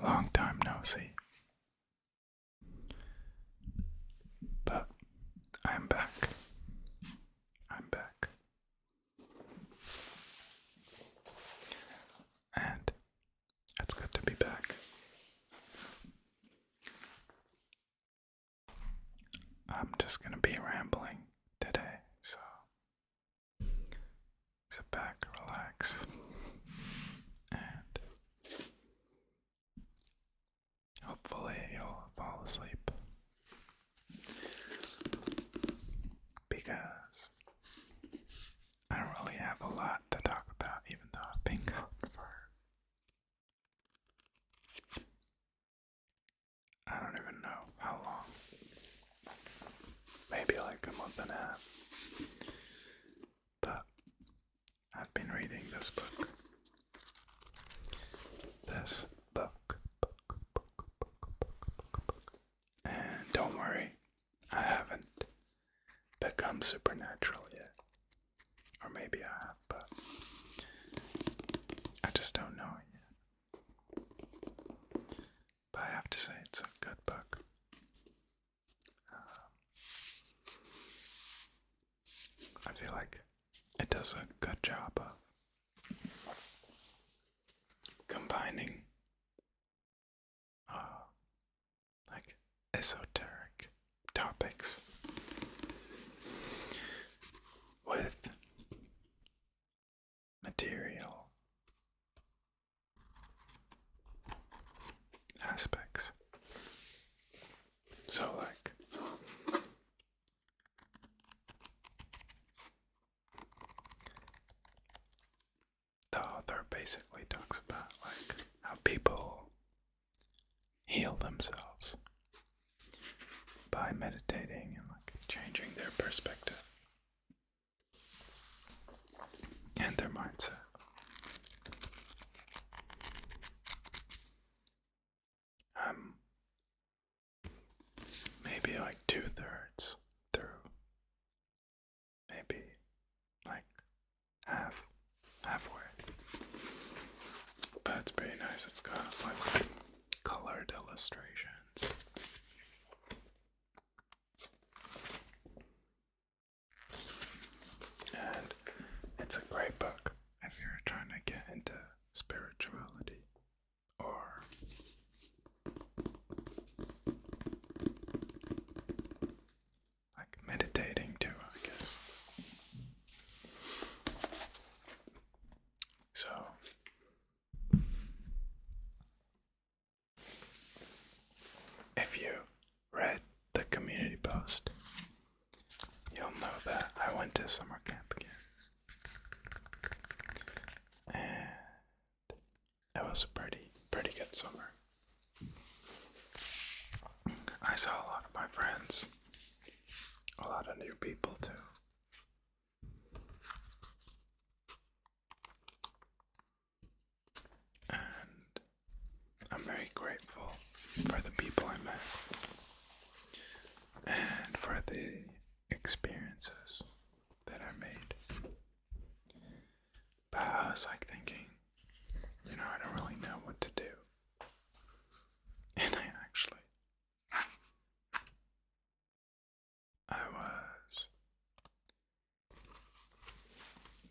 Long time no see. But I'm back. I'm back. And it's good to be back. I'm just gonna be rambling today, so sit back, relax, and hopefully you'll fall asleep. Because I don't really have a lot to talk about, even though I've been gone for I don't even know how long. Maybe like a month and a half. But I've been reading this book. And don't worry, I haven't become supernatural yet. Or maybe I have, but I just don't know it yet. But I have to say it's a good book. I feel like it does a good job of combining like esoteric topics with material aspects. So like the author basically talks about like how people heal themselves by meditating and like changing their perspective and their mindset. I'm maybe like 2/3 through, maybe like halfway. But it's pretty nice. It's got like colored illustrations. And it's a great book if you're trying to get into spirituality or like meditating too, I guess. So if you read the community post, you'll know that I went to summer camp again. And it was a pretty good summer. I saw a lot of my friends, a lot of new people too. And I'm very grateful for the people I met and for the experiences that I made. But I was like thinking, I don't really know what to do. And I was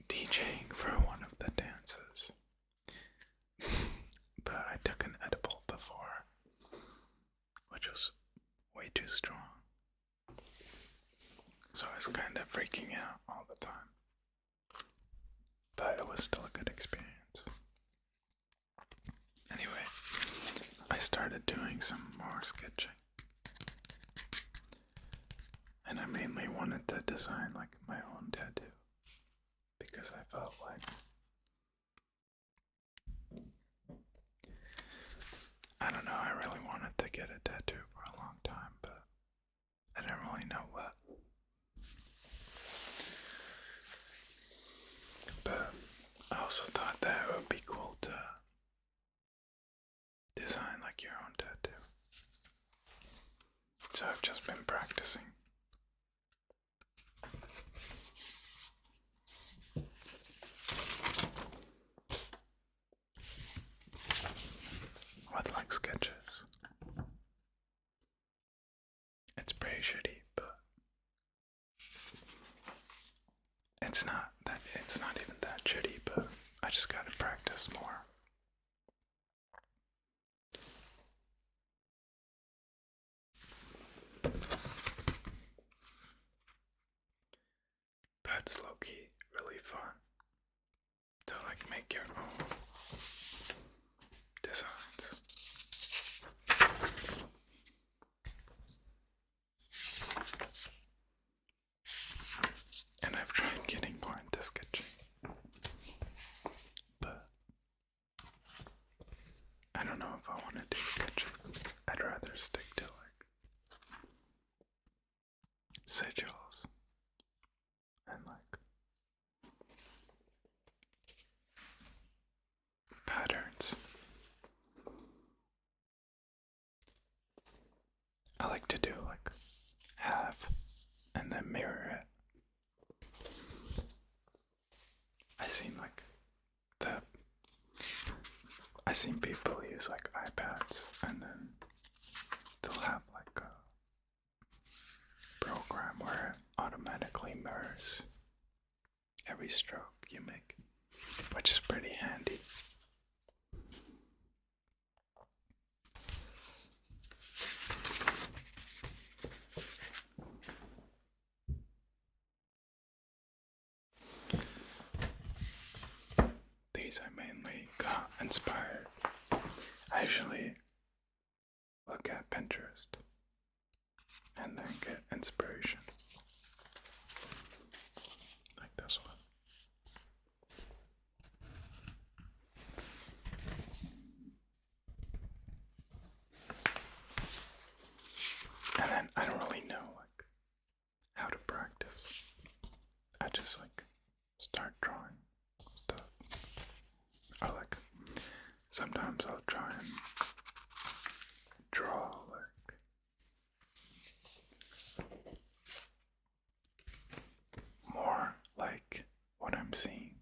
DJing for one of the dances. But I took an edible before, which was way too strong. So I was kind of freaking out all the time. But it was still a good experience. Anyway, I started doing some more sketching. And I mainly wanted to design like my own tattoo. Because I felt like I don't know, I really wanted to get a tattoo for a long time, but I didn't really know what. But I also thought that it would be cool to design like your own tattoo. So I've just been practicing. With like it's not even that shitty, but I just gotta practice more. But it's low-key really fun to like make your own designs. And I've tried getting more into sketching, but I don't know if I want to do sketching. I'd rather stick to like sigils and like patterns. I like to do like half and then mirror it. I seen people use like iPads and then they'll have like a program where it automatically mirrors every stroke you make, which is pretty handy. These I mainly got inspired. I usually look at Pinterest and then get inspiration. Like this one. And then I don't really know like how to practice. I just like start drawing stuff. Or like sometimes I'll try and draw like more like what I'm seeing,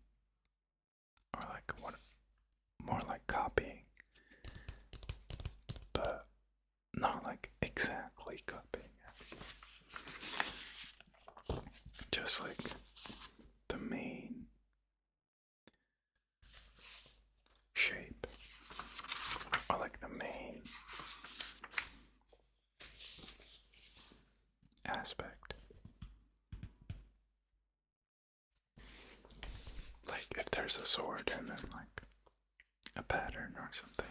or like what more like copying, but not like exactly copying it. Just like the main shape, or like the main aspect. Like if there's a sword and then like a pattern or something.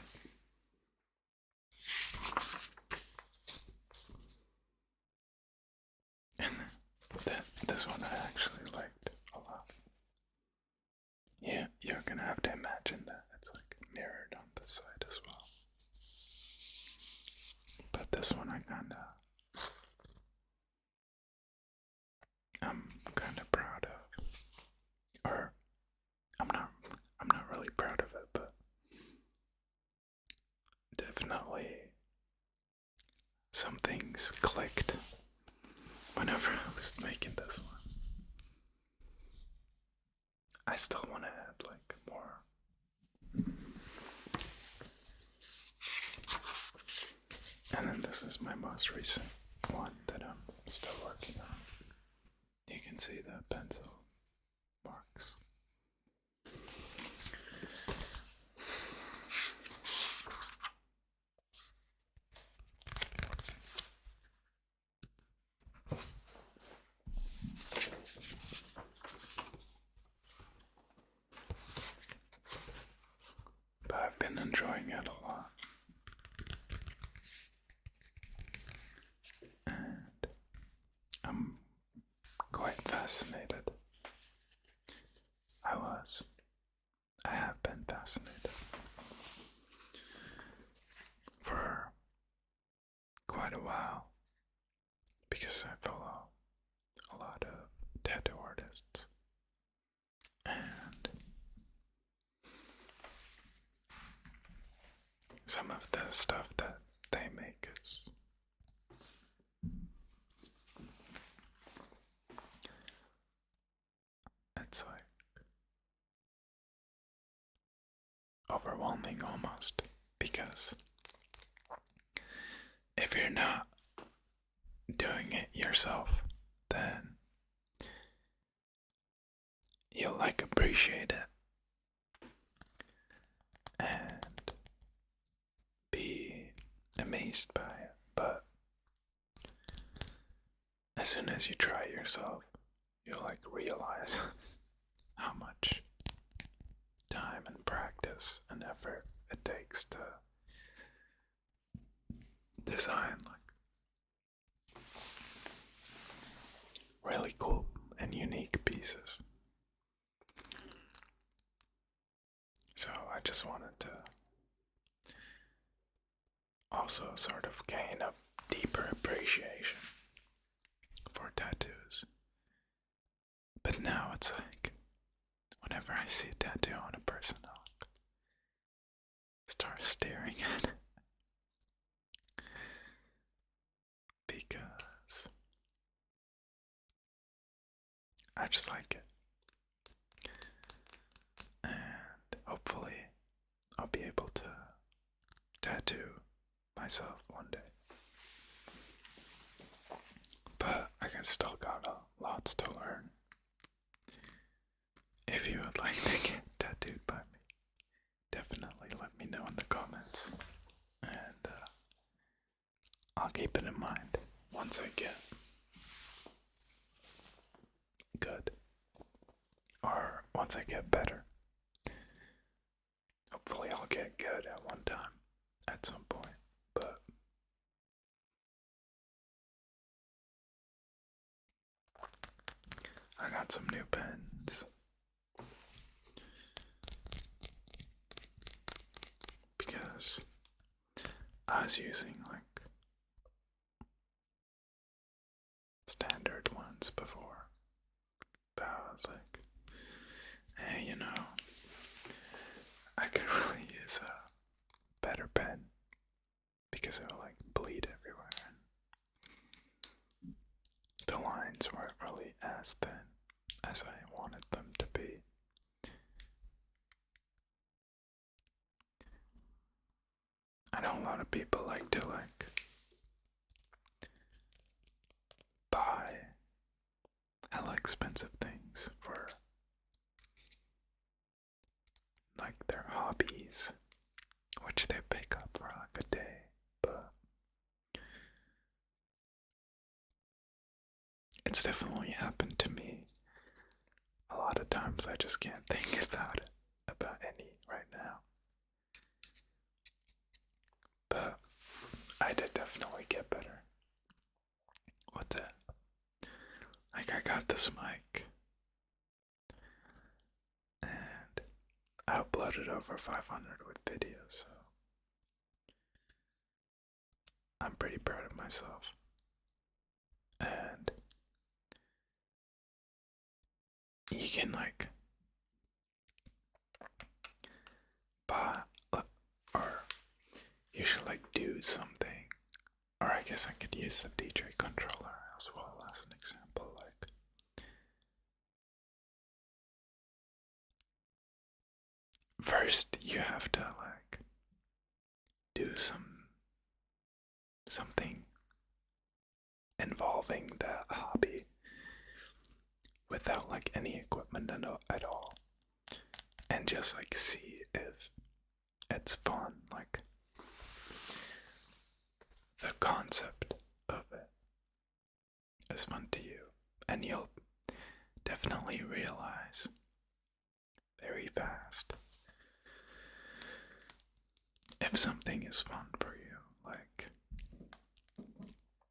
And this one I actually liked a lot. Yeah, you're gonna have to imagine that it's like mirrored on this side as well. But this one I'm kinda proud of. Or I'm not really proud of it, but definitely some things clicked whenever I was making this one. I still want to add like more. And then this is my most recent one that I'm still working on. You can see the pencil marks. But I've been enjoying it a lot. And I'm quite fascinated. I have been fascinated for quite a while because I follow a lot of tattoo artists, and some of the stuff that they make is it's like overwhelming almost, because if you're not doing it yourself, then you'll like appreciate it and be amazed by it. But as soon as you try yourself, you'll like realize how much time and practice and effort it takes to design like really cool and unique pieces. So I just wanted to also sort of gain a deeper appreciation for tattoos. But now it's like, whenever I see a tattoo on a person, I'll start staring at it. Because I just like it. And hopefully I'll be able to tattoo myself one day. But I still got lots to learn. If you would like to get tattooed by me, definitely let me know in the comments. And I'll keep it in mind once I get good. Or once I get better. Hopefully I'll get good at one time, at some point. But I got some new pens. Because I was using like standard ones before. But I was like, hey, I could really use a better pen because it will like bleed everywhere and the lines weren't really as thin as I wanted them to be. I know a lot of people like to buy hella expensive things for like their hobbies, which they pick up for like a day, but it's definitely happened to me. A lot of times I just can't think about any right now. But I did definitely get better with it. Like I got this mic and I uploaded over 500 with videos, so I'm pretty proud of myself. And you can like buy, or you should like do something, or I guess I could use the DJ controller as well as an example. Like first you have to like do something involving that hobby without like any equipment at all, and just like see if it's fun. Like the concept of it is fun to you, and you'll definitely realize very fast if something is fun for you. Like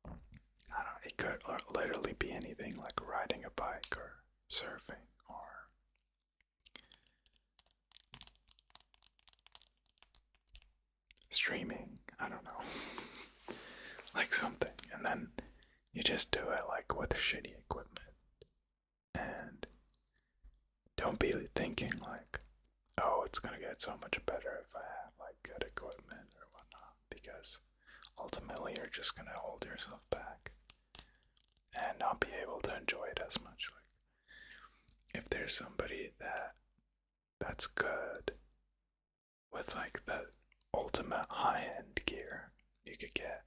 I don't know, it could literally be anything, like riding a bike or surfing or streaming, I don't know. Like something, and then you just do it like with shitty equipment. And don't be thinking like, oh, it's gonna get so much better if I have like good equipment or whatnot, because ultimately you're just gonna hold yourself back and not be able to enjoy it as much. Like if there's somebody that's good with like the ultimate high-end gear you could get,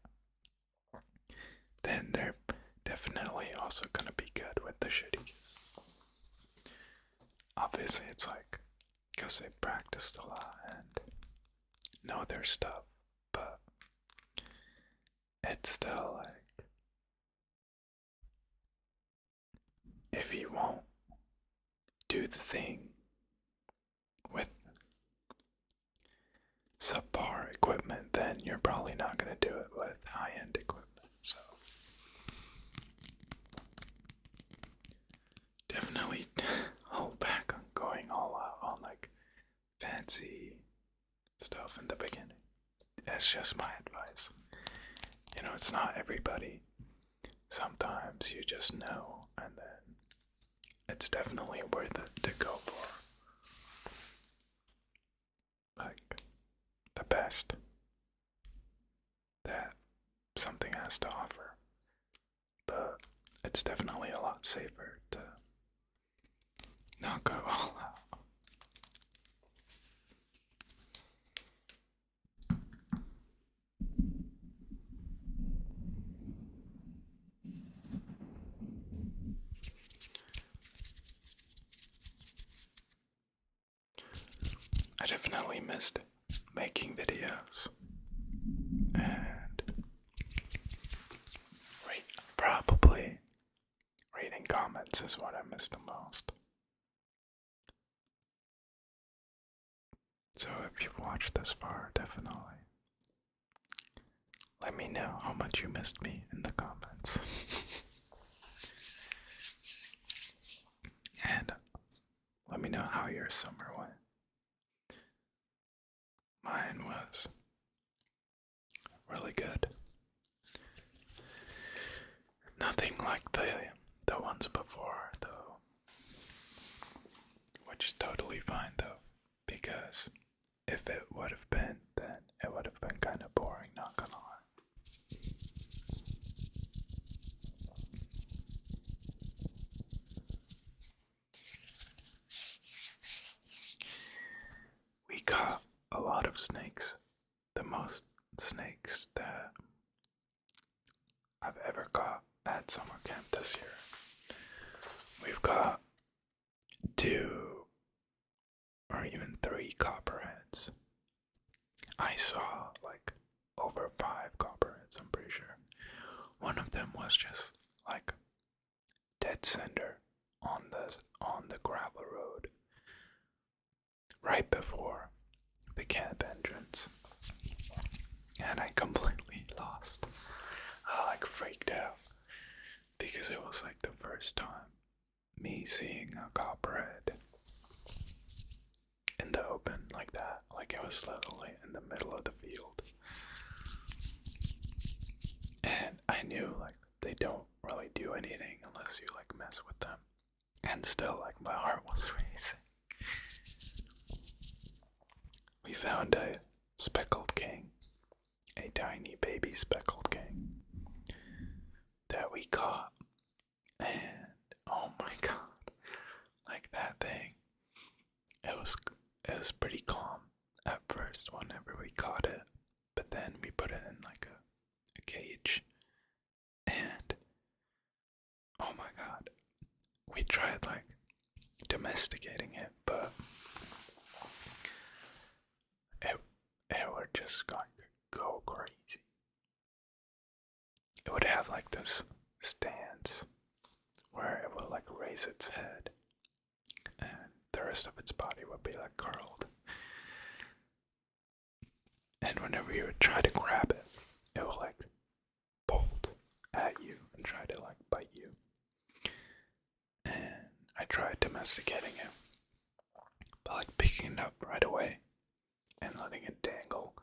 then they're definitely also gonna be good with the shitty gear. obviously it's like, because they practiced a lot and know their stuff, but it's still like, if you won't do the thing with subpar equipment, then you're probably not going to do it with high-end equipment. So definitely hold back on going all out on like fancy stuff in the beginning. That's just my advice. You know, it's not everybody. Sometimes you just know, and then it's definitely worth it to go for like the best that something has to offer. But it's definitely a lot safer to not go all out. I definitely missed making videos, and probably reading comments is what I miss the most. So if you've watched this far, definitely let me know how much you missed me in the comments. And let me know how your summer went. Mine was really good. Nothing like the ones before, though. Which is totally fine, though. Because if it would have been, then it would have been kind of boring, not gonna lie. We caught a lot of snakes. The most snakes that I've ever caught at summer camp this year. We've got 2 or even 3 copperheads. I saw like over 5 copperheads, I'm pretty sure. One of them was just like dead center on the gravel road right before the camp entrance. And I completely lost. I like freaked out because it was like the first time me seeing a copperhead in the open like that. Like it was literally in the middle of the field. And I knew like they don't really do anything unless you like mess with them. And still like my heart was racing. We found a speckled king, a tiny baby speckled king that we caught, and oh my god, like that thing, it was pretty calm at first whenever we caught it, but then we put it in like a cage, and oh my god, we tried like domesticating it, but it would just like go crazy. It would have like this stance where it would like raise its head and the rest of its body would be like curled. And whenever you would try to grab it, it would like bolt at you and try to like bite you. And I tried domesticating it, but like picking it up right away and letting it dangle,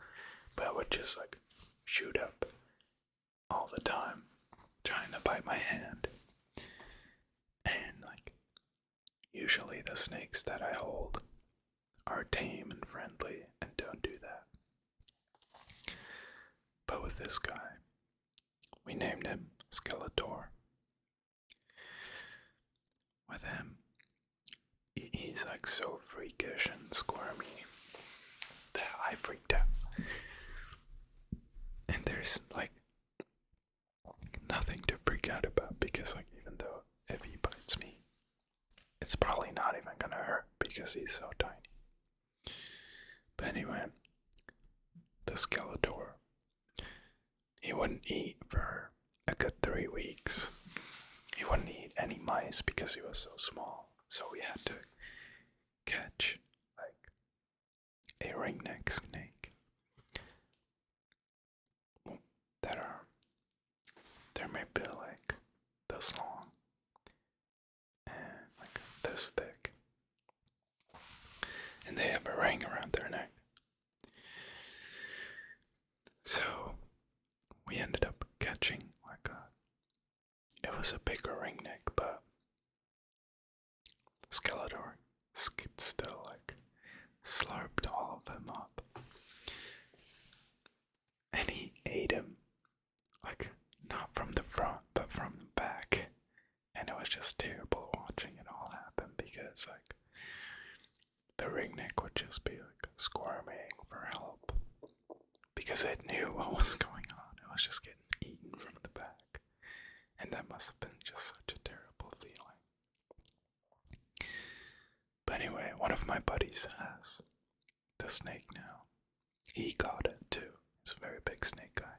but it would just like shoot up all the time, trying to bite my hand. And like, usually the snakes that I hold are tame and friendly and don't do that. But with this guy, we named him Skeletor. With him, he's like so freakish and squirmy that I freaked out. And there's like nothing to freak out about because like even though if he bites me, it's probably not even gonna hurt because he's so tiny. But anyway, the Skeletor, he wouldn't eat for a good 3 weeks. He wouldn't eat any mice because he was so small. So we had to catch like a ringneck snake that are, they're maybe like this long and like this thick, and they have a ring around their neck. So we ended up catching like it was a bigger ringneck, but Skeletor still like slurped all of them up, and he ate him like not from the front but from the back, and it was just terrible watching it all happen because like the ringneck would just be like squirming for help because it knew what was going on. It was just getting eaten from the back, and that must have been just such a terrible feeling. But anyway, one of my buddies has the snake now. He got it too. He's a very big snake guy.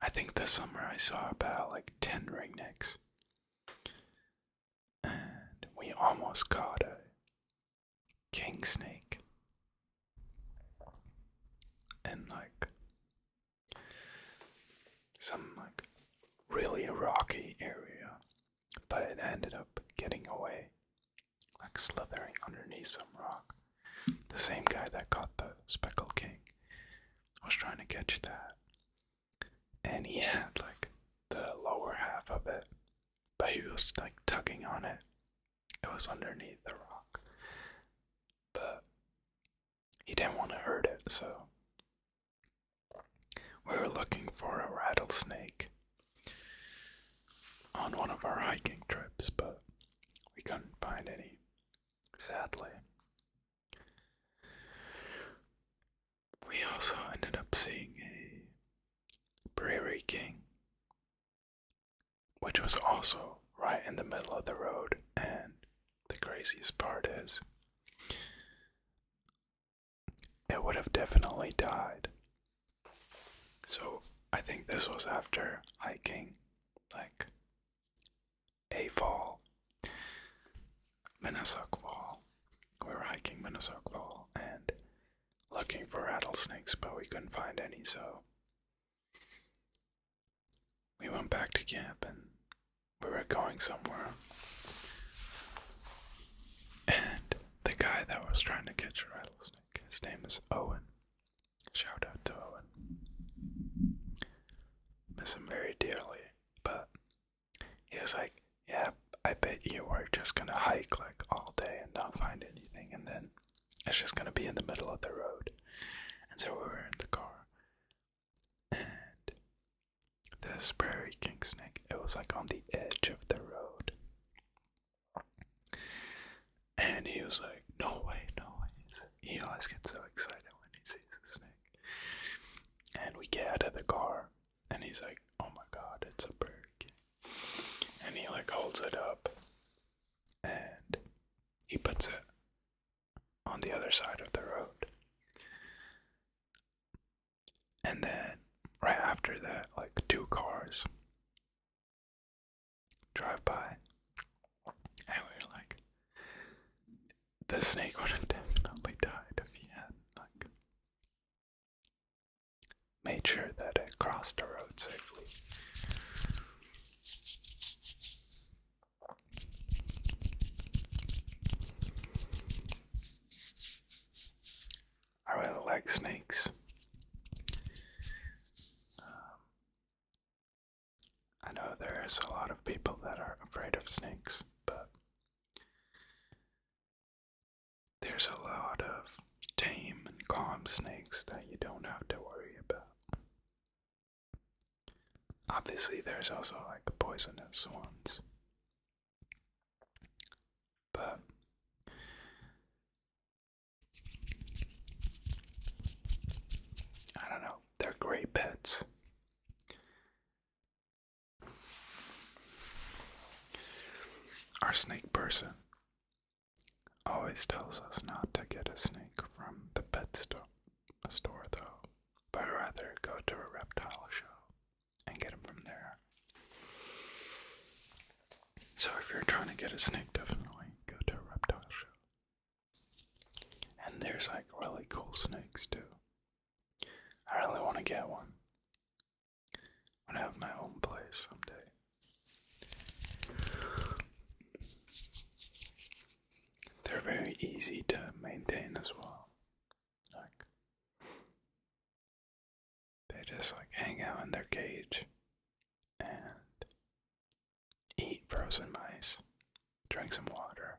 I think this summer I saw about like 10 ringnecks. And we almost caught a king snake in like some like really rocky area. But it ended up getting away, like slithering underneath some rock. The same guy that caught the speckled king was trying to catch that, and he had like the lower half of it, but he was like tugging on it. It was underneath the rock, but he didn't want to hurt it, so we were looking for a rattlesnake on one of our hiking trips, but we couldn't find any, sadly. We also ended up seeing a prairie king, which was also right in the middle of the road, and the craziest part is it would have definitely died. So I think this was after hiking like a fall, Minnesota Fall. We were hiking Minnesota Fall and looking for rattlesnakes, but we couldn't find any, so we went back to camp and we were going somewhere. And the guy that was trying to catch a rattlesnake, his name is Owen. Shout out to Owen. Miss him very dearly, but he was like, yeah, I bet you we're just gonna hike like all day and not find anything, and then it's just gonna be in the middle of the road. And so we were in the car, and this prairie king snake, it was like on the edge of the road, and he was like, no way, no way. He always gets so excited when he sees a snake. And we get out of the car, and he's like, oh my god, it's a prairie king. And he like holds it up, and he puts it on the other side of the road. And then right after that, like 2 cars drive by, and we were like, the snake would have definitely died if he had like made sure that it crossed the road safely. I really like snakes. I know there's a lot of people that are afraid of snakes, but there's a lot of tame and calm snakes that you don't have to worry about. Obviously, there's also like poisonous ones, but I don't know, they're great pets. Our snake person always always tells us not to get a snake from the pet store though, but rather go to a reptile show and get them from there. So if you're trying to get a snake, definitely go to a reptile show. And there's like really cool snakes too. I really want to get one when I have my own place someday. They're very easy to maintain as well. Like, they just like hang out in their cage and eat frozen mice, drink some water.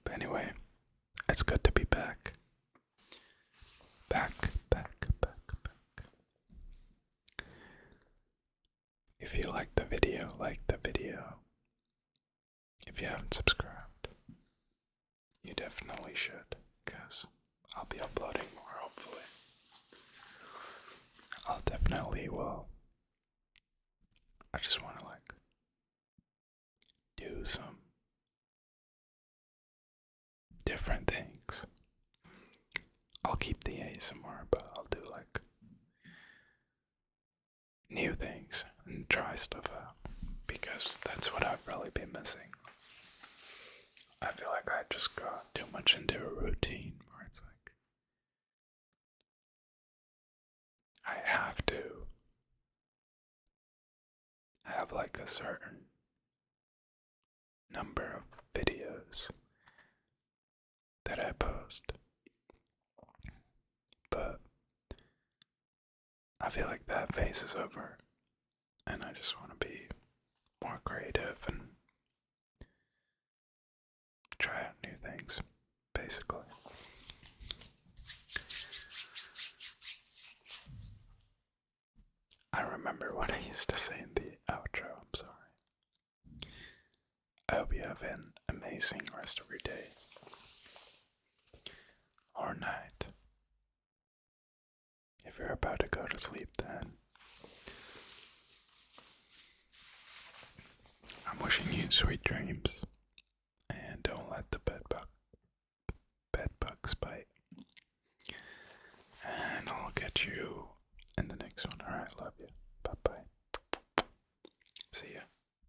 But anyway, it's good to be back. Back. If you like the video, like the video. If you haven't subscribed, you definitely should, because I'll be uploading more, hopefully. I'll definitely will. I just want to like do some different things. I'll keep the ASMR, but I'll do like new things and try stuff out, because that's what I've really been missing. I feel like I just got too much into a routine where it's like I have to have like a certain number of videos that I post, but I feel like that phase is over, and I just want to be more creative and try out new things, basically. I remember what I used to say in the outro, I'm sorry. I hope you have an amazing rest of your day or night. If you're about to go to sleep, then I'm wishing you sweet dreams, and don't let the bed bugs bite. And I'll catch you in the next one. Alright, love you. Bye bye. See ya.